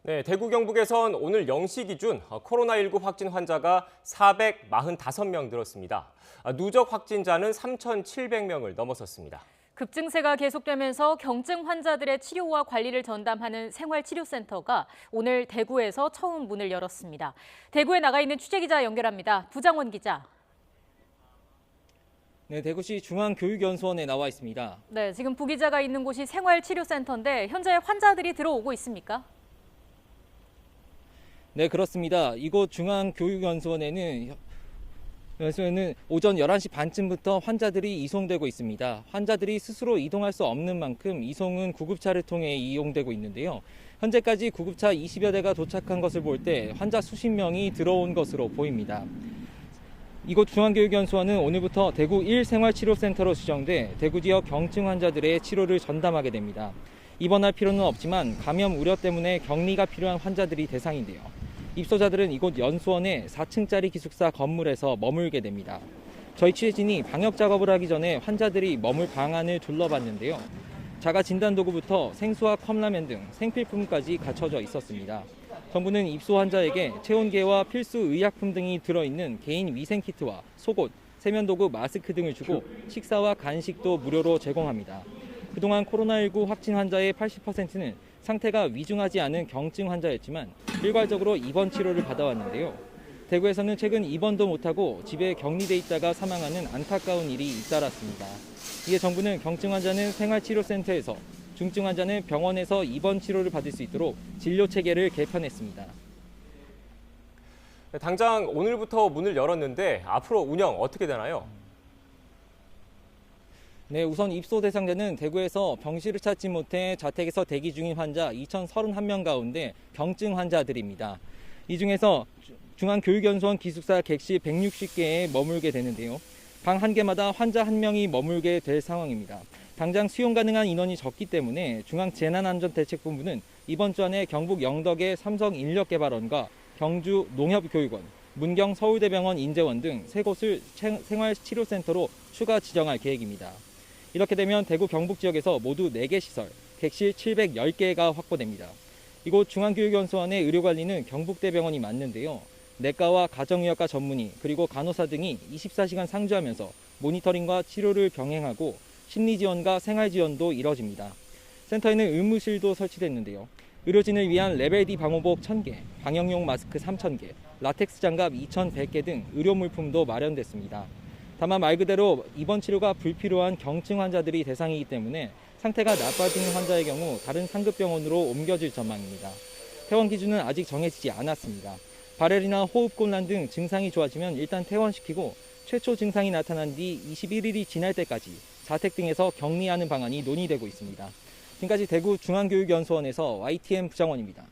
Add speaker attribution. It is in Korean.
Speaker 1: 네, 대구 경북에선 오늘 0시 기준 코로나19 확진 환자가 445명 늘었습니다. 누적 확진자는 3,700명을 넘어섰습니다.
Speaker 2: 급증세가 계속되면서 경증 환자들의 치료와 관리를 전담하는 생활치료센터가 오늘 대구에서 처음 문을 열었습니다. 대구에 나가 있는 취재기자 연결합니다. 부장원 기자.
Speaker 3: 네, 대구시 중앙교육연수원에 나와 있습니다.
Speaker 2: 네, 지금 부 기자가 있는 곳이 생활치료센터인데 현재 환자들이 들어오고 있습니까?
Speaker 3: 네, 그렇습니다. 이곳 중앙교육연수원에는 오전 11시 반쯤부터 환자들이 이송되고 있습니다. 환자들이 스스로 이동할 수 없는 만큼 이송은 구급차를 통해 이용되고 있는데요. 현재까지 구급차 20여 대가 도착한 것을 볼 때 환자 수십 명이 들어온 것으로 보입니다. 이곳 중앙교육연수원은 오늘부터 대구 1생활치료센터로 지정돼 대구 지역 경증 환자들의 치료를 전담하게 됩니다. 입원할 필요는 없지만 감염 우려 때문에 격리가 필요한 환자들이 대상인데요. 입소자들은 이곳 연수원의 4층짜리 기숙사 건물에서 머물게 됩니다. 저희 취재진이 방역 작업을 하기 전에 환자들이 머물 방 안을 둘러봤는데요. 자가 진단 도구부터 생수와 컵라면 등 생필품까지 갖춰져 있었습니다. 정부는 입소 환자에게 체온계와 필수 의약품 등이 들어있는 개인 위생키트와 속옷, 세면도구, 마스크 등을 주고 식사와 간식도 무료로 제공합니다. 그동안 코로나19 확진 환자의 80%는 상태가 위중하지 않은 경증 환자였지만 일괄적으로 입원 치료를 받아왔는데요. 대구에서는 최근 입원도 못하고 집에 격리돼 있다가 사망하는 안타까운 일이 잇따랐습니다. 이에 정부는 경증 환자는 생활치료센터에서, 중증 환자는 병원에서 입원 치료를 받을 수 있도록 진료 체계를 개편했습니다.
Speaker 1: 당장 오늘부터 문을 열었는데 앞으로 운영 어떻게 되나요?
Speaker 3: 네, 우선 입소 대상자는 대구에서 병실을 찾지 못해 자택에서 대기 중인 환자 2,031명 가운데 경증 환자들입니다. 이 중에서 중앙교육연수원 기숙사 객실 160개에 머물게 되는데요. 방 한 개마다 환자 한 명이 머물게 될 상황입니다. 당장 수용 가능한 인원이 적기 때문에 중앙재난안전대책본부는 이번 주 안에 경북 영덕의 삼성인력개발원과 경주 농협교육원, 문경 서울대병원 인재원 등 세 곳을 생활치료센터로 추가 지정할 계획입니다. 이렇게 되면 대구 경북 지역에서 모두 4개 시설, 객실 710개가 확보됩니다. 이곳 중앙교육연수원의 의료관리는 경북대병원이 맡는데요. 내과와 가정의학과 전문의 그리고 간호사 등이 24시간 상주하면서 모니터링과 치료를 병행하고 심리지원과 생활지원도 이뤄집니다. 센터에는 의무실도 설치됐는데요. 의료진을 위한 레벨 D 방호복 1,000개, 방역용 마스크 3,000개, 라텍스 장갑 2,100개 등 의료물품도 마련됐습니다. 다만 말 그대로 입원 치료가 불필요한 경증 환자들이 대상이기 때문에 상태가 나빠지는 환자의 경우 다른 상급병원으로 옮겨질 전망입니다. 퇴원 기준은 아직 정해지지 않았습니다. 발열이나 호흡곤란 등 증상이 좋아지면 일단 퇴원시키고 최초 증상이 나타난 뒤 21일이 지날 때까지 자택 등에서 격리하는 방안이 논의되고 있습니다. 지금까지 대구 중앙교육연수원에서 YTN 부장원입니다.